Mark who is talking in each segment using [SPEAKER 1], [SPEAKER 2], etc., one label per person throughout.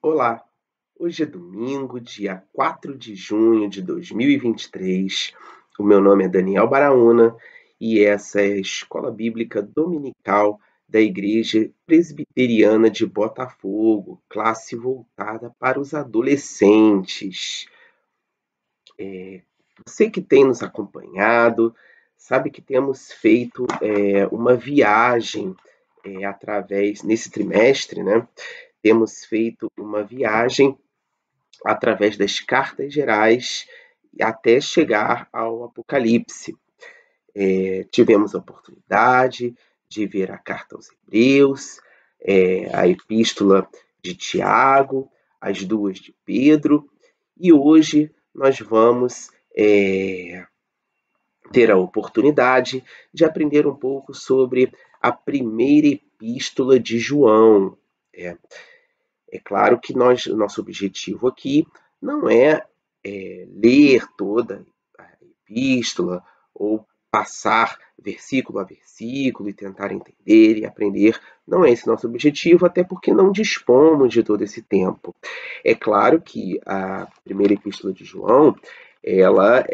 [SPEAKER 1] Olá, hoje é domingo, dia 4 de junho de 2023. O meu nome é Daniel Baraúna e essa é a Escola Bíblica Dominical da Igreja Presbiteriana de Botafogo, classe voltada para os adolescentes. Você que tem nos acompanhado, sabe que temos feito uma viagem nesse trimestre, né? Temos feito uma viagem através das cartas gerais até chegar ao Apocalipse. Tivemos a oportunidade de ver a carta aos Hebreus, a epístola de Tiago, as duas de Pedro, e hoje nós vamos ter a oportunidade de aprender um pouco sobre a primeira epístola de João. É claro que nosso objetivo aqui não é ler toda a epístola ou passar versículo a versículo e tentar entender e aprender. Não é esse nosso objetivo, até porque não dispomos de todo esse tempo. É claro que a primeira epístola de João, ela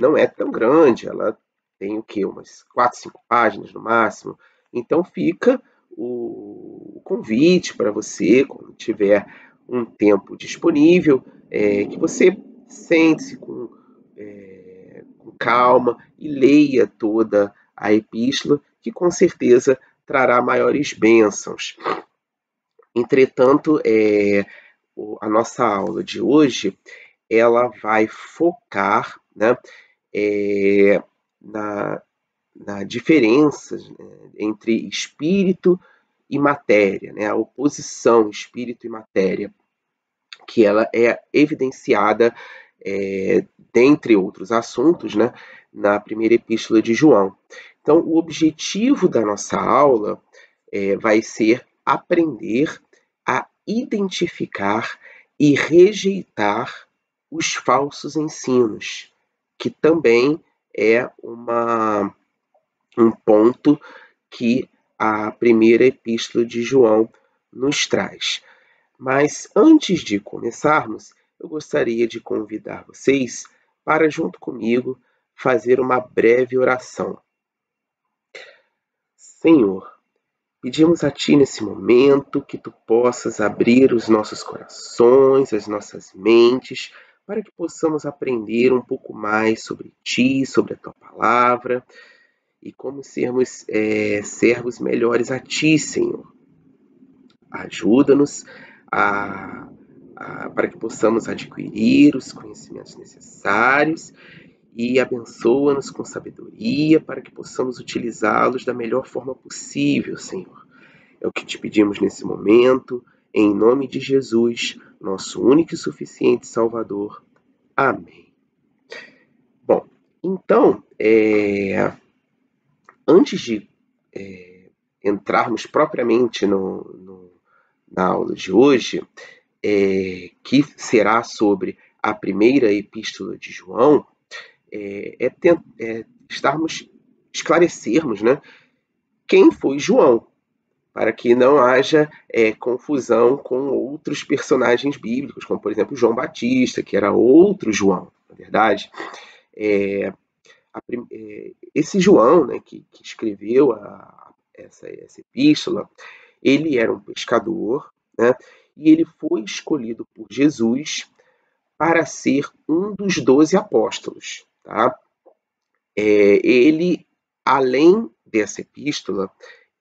[SPEAKER 1] não é tão grande, ela tem o quê? Umas 4, 5 páginas no máximo. Então fica o convite para você, quando tiver um tempo disponível, que você sente-se com calma e leia toda a epístola, que com certeza trará maiores bênçãos. Entretanto, a nossa aula de hoje ela vai focar, né, na, na diferença, né, entre espírito e matéria, né, a oposição espírito e matéria, que ela é evidenciada, dentre outros assuntos, né, na primeira epístola de João. Então, o objetivo da nossa aula vai ser aprender a identificar e rejeitar os falsos ensinos, que também é um ponto que a primeira epístola de João nos traz. Mas antes de começarmos, eu gostaria de convidar vocês para, junto comigo, fazer uma breve oração. Senhor, pedimos a Ti nesse momento que Tu possas abrir os nossos corações, as nossas mentes, para que possamos aprender um pouco mais sobre Ti, sobre a Tua palavra e como sermos servos melhores a Ti, Senhor. Ajuda-nos para que possamos adquirir os conhecimentos necessários e abençoa-nos com sabedoria para que possamos utilizá-los da melhor forma possível, Senhor. É o que te pedimos nesse momento, em nome de Jesus, nosso único e suficiente Salvador. Amém. Bom, então, antes de entrarmos propriamente na aula de hoje, que será sobre a primeira epístola de João, esclarecermos, né, quem foi João, para que não haja confusão com outros personagens bíblicos, como, por exemplo, João Batista, que era outro João, na verdade. Esse João, né, que escreveu essa epístola, ele era um pescador, né, e ele foi escolhido por Jesus para ser um dos 12 apóstolos. Tá? Ele, além dessa epístola,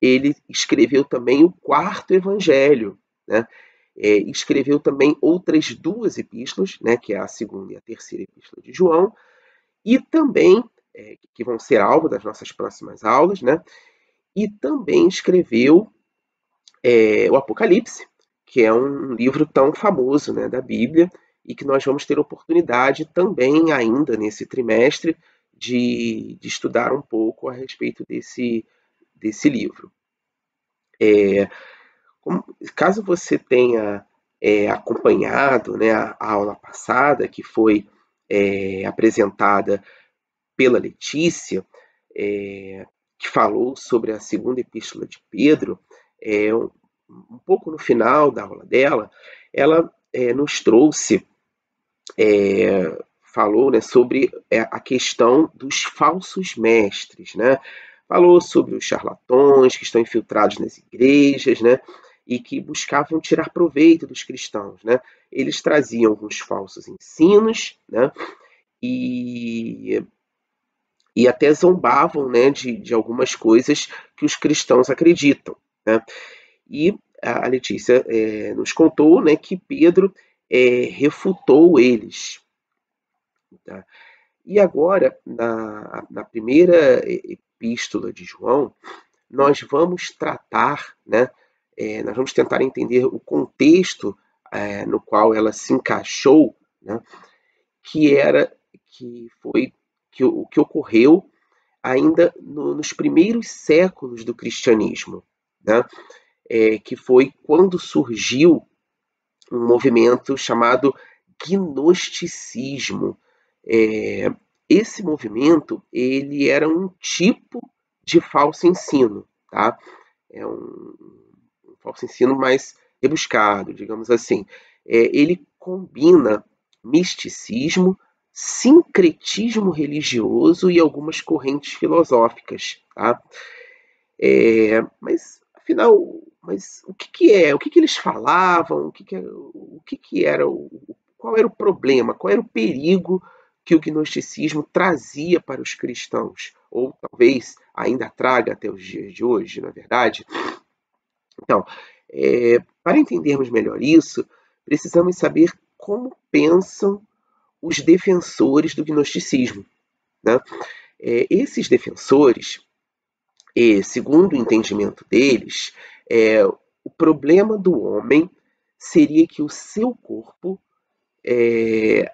[SPEAKER 1] ele escreveu também o quarto evangelho, né? Escreveu também outras duas epístolas, né, que é a segunda e a terceira epístola de João, e também, que vão ser alvo das nossas próximas aulas, né? E também escreveu o Apocalipse, que é um livro tão famoso, né, da Bíblia, e que nós vamos ter oportunidade também ainda nesse trimestre de estudar um pouco a respeito desse livro. Caso você tenha acompanhado, né, a aula passada, que foi apresentada pela Letícia, que falou sobre a segunda epístola de Pedro, um pouco no final da aula dela, ela nos trouxe, falou, né, sobre a questão dos falsos mestres, né? Falou sobre os charlatões que estão infiltrados nas igrejas, né? E que buscavam tirar proveito dos cristãos, né? Eles traziam alguns falsos ensinos, né? E, e até zombavam, né, de algumas coisas que os cristãos acreditam, né? E a Letícia nos contou, né, que Pedro refutou eles. Tá? E agora, na primeira epístola de João, nós vamos tratar, né, nós vamos tentar entender o contexto no qual ela se encaixou, né, que era que foi o que ocorreu ainda nos primeiros séculos do cristianismo, né, que foi quando surgiu um movimento chamado gnosticismo. Esse movimento ele era um tipo de falso ensino, tá? É um falso ensino mais rebuscado, digamos assim. Ele combina misticismo, sincretismo religioso e algumas correntes filosóficas, tá? Mas afinal, mas o que, que é? O que, que eles falavam? O que, que era? Qual era o problema? Qual era o perigo que o gnosticismo trazia para os cristãos? Ou talvez ainda traga até os dias de hoje, na verdade? Então, para entendermos melhor isso, precisamos saber como pensam os defensores do gnosticismo, né? Esses defensores, segundo o entendimento deles, o problema do homem seria que o seu corpo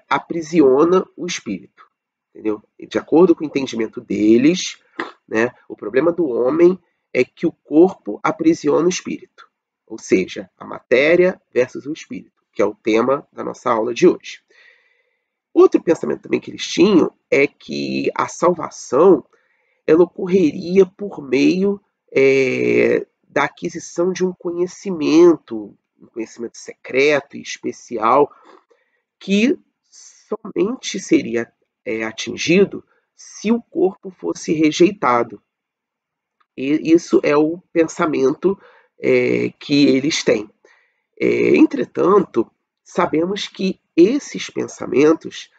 [SPEAKER 1] aprisiona o espírito. Entendeu? De acordo com o entendimento deles, né, o problema do homem é que o corpo aprisiona o espírito. Ou seja, a matéria versus o espírito, que é o tema da nossa aula de hoje. Outro pensamento também que eles tinham é que a salvação ela ocorreria por meio da aquisição de um conhecimento secreto e especial que somente seria atingido se o corpo fosse rejeitado. E isso é o pensamento que eles têm. Entretanto, sabemos que esses pensamentos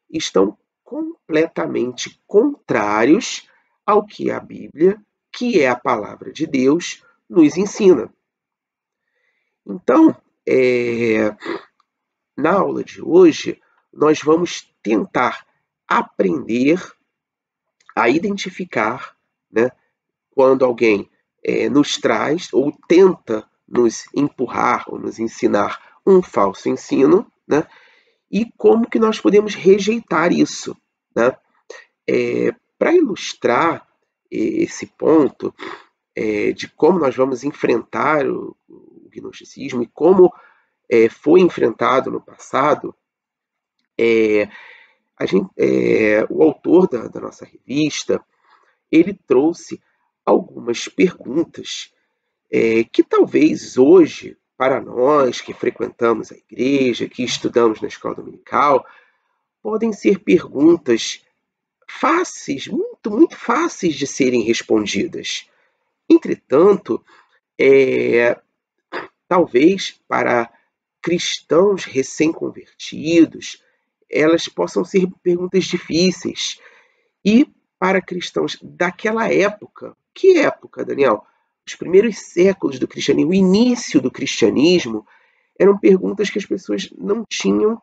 [SPEAKER 1] estão completamente contrários ao que a Bíblia, que é a palavra de Deus, nos ensina. Então, na aula de hoje, nós vamos tentar aprender a identificar, né, quando alguém nos traz ou tenta nos empurrar ou nos ensinar um falso ensino, né, e como que nós podemos rejeitar isso, né? Para ilustrar esse ponto de como nós vamos enfrentar o gnosticismo e como foi enfrentado no passado, o autor da nossa revista ele trouxe algumas perguntas que talvez hoje, para nós que frequentamos a igreja, que estudamos na escola dominical, podem ser perguntas fáceis, muito, muito fáceis de serem respondidas. Entretanto, talvez para cristãos recém-convertidos, elas possam ser perguntas difíceis. E para cristãos daquela época, que época, Daniel? Os primeiros séculos do cristianismo, o início do cristianismo, eram perguntas que as pessoas não tinham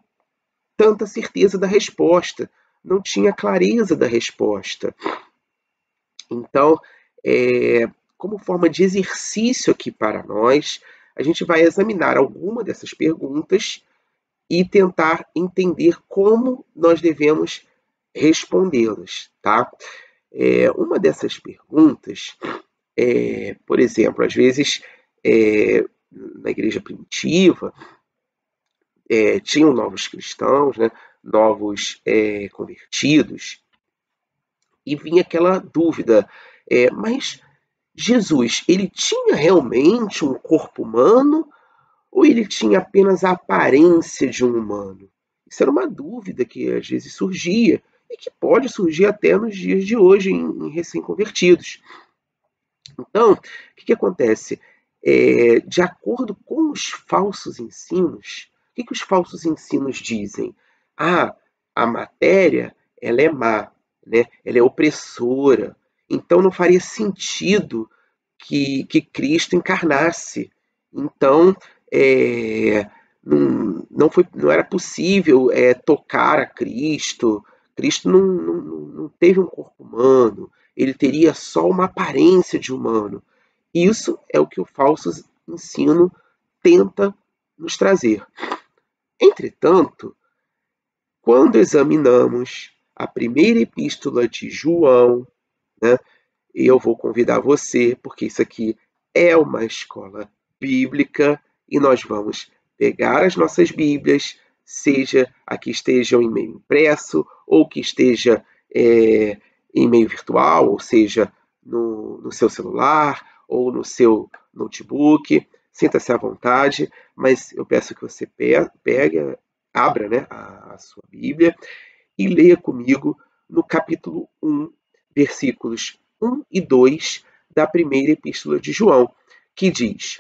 [SPEAKER 1] tanta certeza da resposta, não tinha clareza da resposta. Então, como forma de exercício aqui para nós, a gente vai examinar alguma dessas perguntas e tentar entender como nós devemos respondê-las, tá? Uma dessas perguntas, por exemplo, às vezes na igreja primitiva tinham novos cristãos, né, novos convertidos, e vinha aquela dúvida, mas Jesus, ele tinha realmente um corpo humano ou ele tinha apenas a aparência de um humano? Isso era uma dúvida que às vezes surgia e que pode surgir até nos dias de hoje em recém-convertidos. Então, o que acontece? De acordo com os falsos ensinos, o que os falsos ensinos dizem? Ah, a matéria ela é má, né? Ela é opressora. Então não faria sentido que Cristo encarnasse. Então, não era possível tocar a Cristo. Cristo não teve um corpo humano, ele teria só uma aparência de humano. Isso é o que o falso ensino tenta nos trazer. Entretanto, quando examinamos a primeira epístola de João, né, e eu vou convidar você, porque isso aqui é uma escola bíblica e nós vamos pegar as nossas Bíblias, seja a que estejam em meio impresso ou que esteja em meio virtual, ou seja, no seu celular ou no seu notebook. Sinta-se à vontade, mas eu peço que você pegue, abra, né, a sua Bíblia e leia comigo no capítulo 1, versículos 1 e 2 da primeira epístola de João, que diz: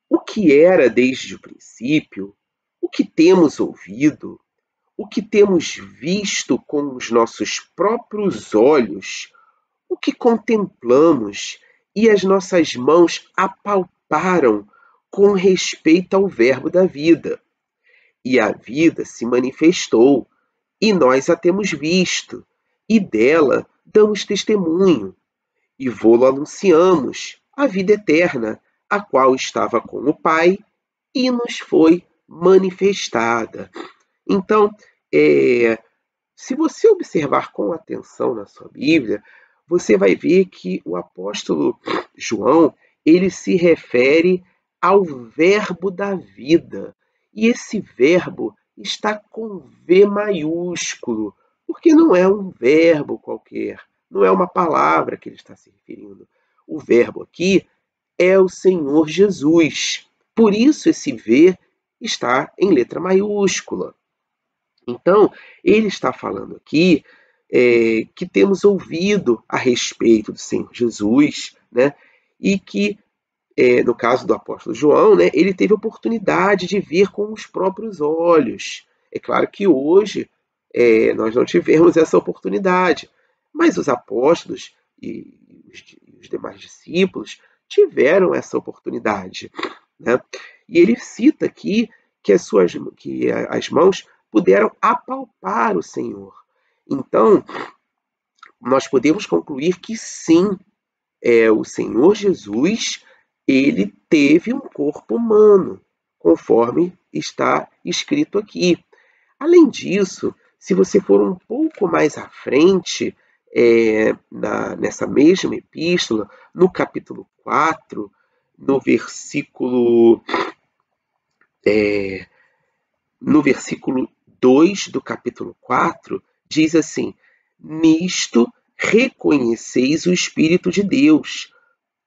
[SPEAKER 1] O que era desde o princípio, o que temos ouvido, o que temos visto com os nossos próprios olhos, o que contemplamos e as nossas mãos apalparam com respeito ao Verbo da vida. E a vida se manifestou, e nós a temos visto, e dela damos testemunho, e vô-lo anunciamos, a vida eterna, a qual estava com o Pai e nos foi manifestada. Então, se você observar com atenção na sua Bíblia, você vai ver que o apóstolo João, ele se refere ao verbo da vida. E esse verbo está com V maiúsculo, porque não é um verbo qualquer, não é uma palavra que ele está se referindo. O verbo aqui é o Senhor Jesus. Por isso esse V está em letra maiúscula. Então, ele está falando aqui que temos ouvido a respeito do Senhor Jesus, né? E que, no caso do apóstolo João, né, ele teve a oportunidade de ver com os próprios olhos. É claro que hoje nós não tivemos essa oportunidade, mas os apóstolos e os demais discípulos tiveram essa oportunidade, né? E ele cita aqui que as mãos puderam apalpar o Senhor. Então, nós podemos concluir que sim, o Senhor Jesus, ele teve um corpo humano, conforme está escrito aqui. Além disso, se você for um pouco mais à frente, nessa mesma epístola, no capítulo 4, no versículo, no versículo 2 do capítulo 4, diz assim: Nisto reconheceis o Espírito de Deus.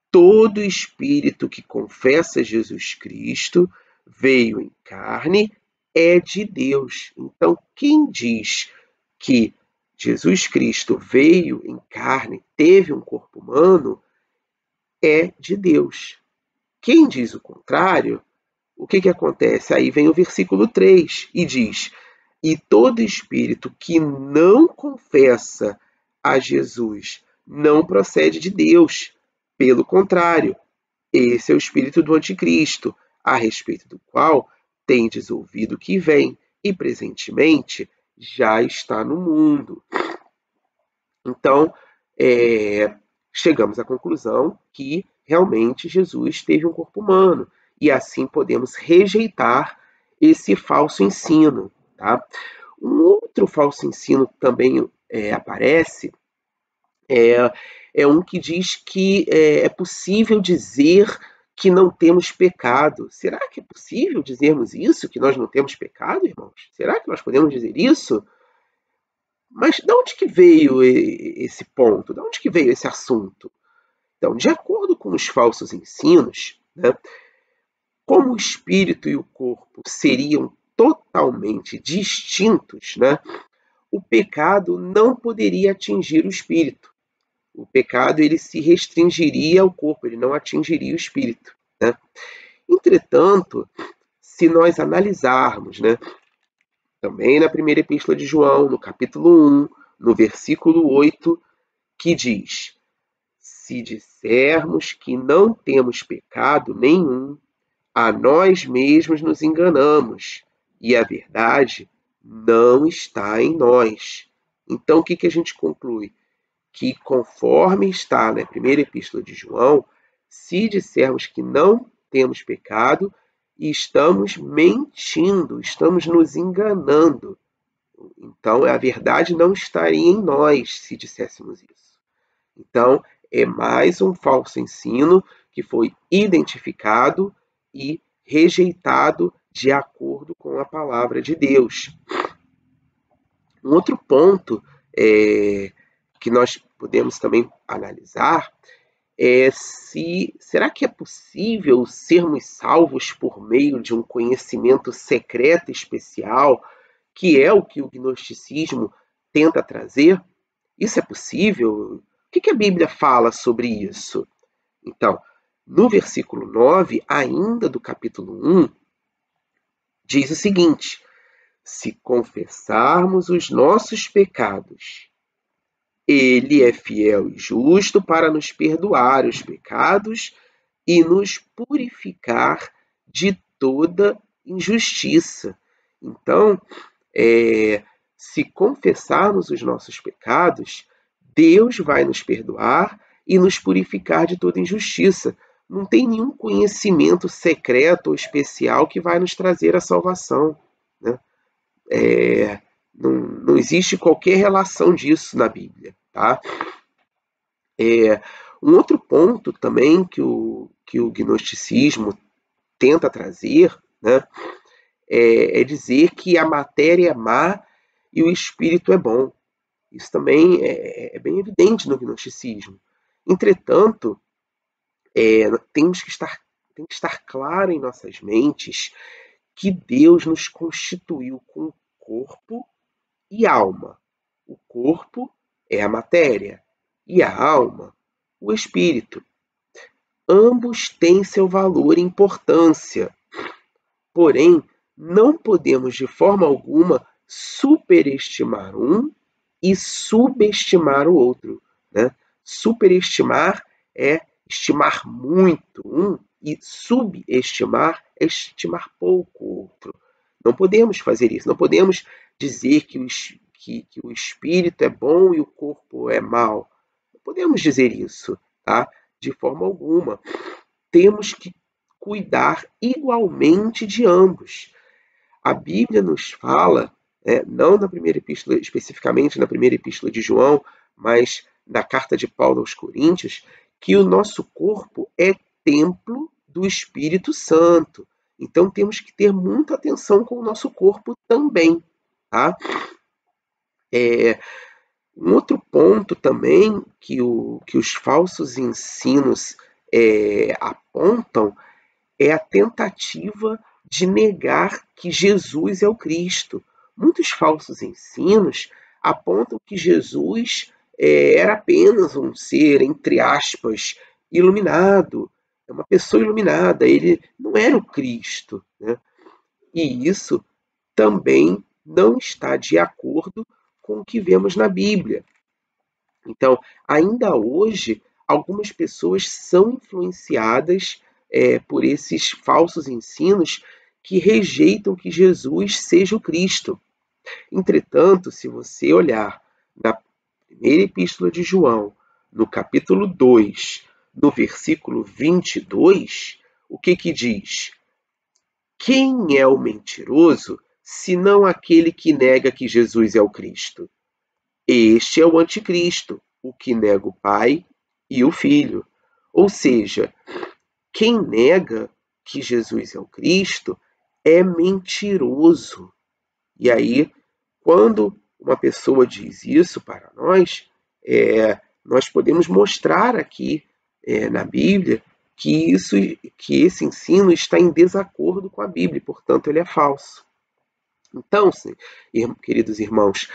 [SPEAKER 1] Todo espírito que confessa Jesus Cristo veio em carne é de Deus. Então, quem diz que Jesus Cristo veio em carne, teve um corpo humano, é de Deus. Quem diz o contrário, o que acontece? Aí vem o versículo 3 e diz: E todo espírito que não confessa a Jesus não procede de Deus. Pelo contrário, esse é o espírito do anticristo, a respeito do qual tendes ouvido que vem e presentemente já está no mundo. Então, chegamos à conclusão que realmente Jesus teve um corpo humano e assim podemos rejeitar esse falso ensino. Tá? Um outro falso ensino que também aparece é um que diz que é possível dizer que não temos pecado. Será que é possível dizermos isso, que nós não temos pecado, irmãos? Será que nós podemos dizer isso? Mas de onde que veio esse ponto? De onde que veio esse assunto? Então, de acordo com os falsos ensinos, né, como o espírito e o corpo seriam totalmente distintos, né, o pecado não poderia atingir o espírito. O pecado ele se restringiria ao corpo, ele não atingiria o espírito, né? Entretanto, se nós analisarmos, né, também na primeira epístola de João, no capítulo 1, no versículo 8, que diz: se dissermos que não temos pecado nenhum, a nós mesmos nos enganamos, e a verdade não está em nós. Então, o que a gente conclui? Que conforme está na primeira epístola de João, se dissermos que não temos pecado, estamos mentindo, estamos nos enganando. Então, a verdade não estaria em nós se disséssemos isso. Então, é mais um falso ensino que foi identificado e rejeitado de acordo com a palavra de Deus. Um outro ponto que nós podemos também analisar é será que é possível sermos salvos por meio de um conhecimento secreto especial, que é o que o gnosticismo tenta trazer? Isso é possível? O que a Bíblia fala sobre isso? Então, no versículo 9, ainda do capítulo 1, diz o seguinte: se confessarmos os nossos pecados, ele é fiel e justo para nos perdoar os pecados e nos purificar de toda injustiça. Então, se confessarmos os nossos pecados, Deus vai nos perdoar e nos purificar de toda injustiça. Não tem nenhum conhecimento secreto ou especial que vai nos trazer a salvação, né? Não existe qualquer relação disso na Bíblia, tá? Um outro ponto também que o gnosticismo tenta trazer, né, é dizer que a matéria é má e o espírito é bom. Isso também é bem evidente no gnosticismo. Entretanto, tem que estar claro em nossas mentes que Deus nos constituiu com corpo e alma. O corpo é a matéria e a alma, o espírito. Ambos têm seu valor e importância, porém, não podemos de forma alguma superestimar um e subestimar o outro, né? Superestimar é estimar muito um e subestimar é estimar pouco o outro. Não podemos fazer isso, não podemos dizer que o espírito é bom e o corpo é mau. Não podemos dizer isso, tá? De forma alguma. Temos que cuidar igualmente de ambos. A Bíblia nos fala, não na primeira epístola, especificamente na primeira epístola de João, mas na carta de Paulo aos Coríntios, que o nosso corpo é templo do Espírito Santo. Então temos que ter muita atenção com o nosso corpo também, tá? Um outro ponto também que os falsos ensinos apontam é a tentativa de negar que Jesus é o Cristo. Muitos falsos ensinos apontam que Jesus era apenas um ser, entre aspas, iluminado, uma pessoa iluminada, ele não era o Cristo, né? E isso também não está de acordo com o que vemos na Bíblia. Então, ainda hoje, algumas pessoas são influenciadas por esses falsos ensinos que rejeitam que Jesus seja o Cristo. Entretanto, se você olhar na primeira epístola de João, no capítulo 2, no versículo 22, o que diz? Quem é o mentiroso, senão aquele que nega que Jesus é o Cristo? Este é o anticristo, o que nega o Pai e o Filho. Ou seja, quem nega que Jesus é o Cristo é mentiroso. E aí, quando uma pessoa diz isso para nós, nós podemos mostrar aqui na Bíblia que esse ensino está em desacordo com a Bíblia, portanto ele é falso. Então, queridos irmãos,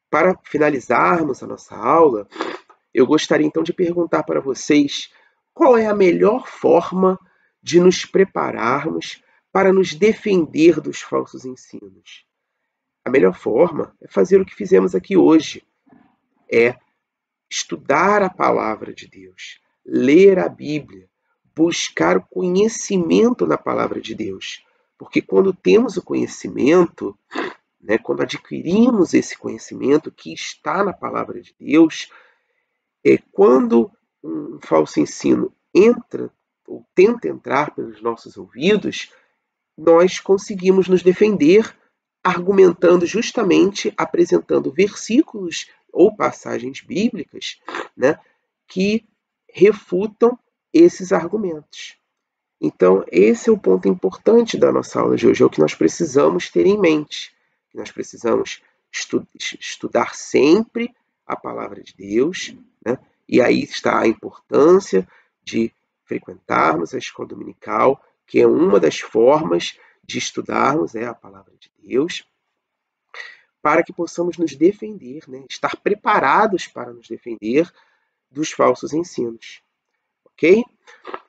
[SPEAKER 1] para finalizarmos a nossa aula, eu gostaria então de perguntar para vocês qual é a melhor forma de nos prepararmos para nos defender dos falsos ensinos. A melhor forma é fazer o que fizemos aqui hoje, é estudar a palavra de Deus, ler a Bíblia, buscar o conhecimento na palavra de Deus. Porque quando temos o conhecimento, quando adquirimos esse conhecimento que está na palavra de Deus, quando um falso ensino entra ou tenta entrar pelos nossos ouvidos, nós conseguimos nos defender argumentando justamente, apresentando versículos ou passagens bíblicas, que refutam esses argumentos. Então, esse é o ponto importante da nossa aula de hoje, é o que nós precisamos ter em mente. Nós precisamos estudar sempre a palavra de Deus, e aí está a importância de frequentarmos a escola dominical, que é uma das formas de estudarmos a palavra de Deus, para que possamos nos defender, estar preparados para nos defender dos falsos ensinos. Ok?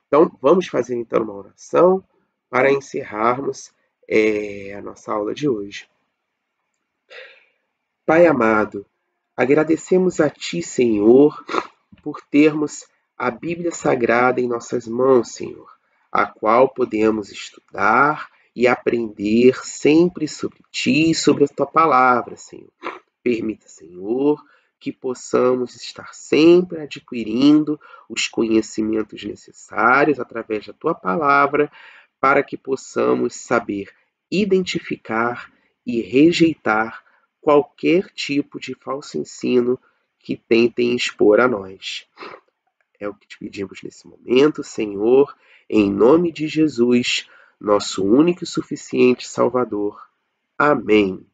[SPEAKER 1] Então, vamos fazer então uma oração para encerrarmos a nossa aula de hoje. Pai amado, agradecemos a Ti, Senhor, por termos a Bíblia Sagrada em nossas mãos, Senhor, a qual podemos estudar e aprender sempre sobre Ti e sobre a Tua palavra, Senhor. Permita, Senhor, que possamos estar sempre adquirindo os conhecimentos necessários através da Tua palavra, para que possamos saber identificar e rejeitar qualquer tipo de falso ensino que tentem expor a nós. É o que te pedimos nesse momento, Senhor, em nome de Jesus, nosso único e suficiente Salvador. Amém.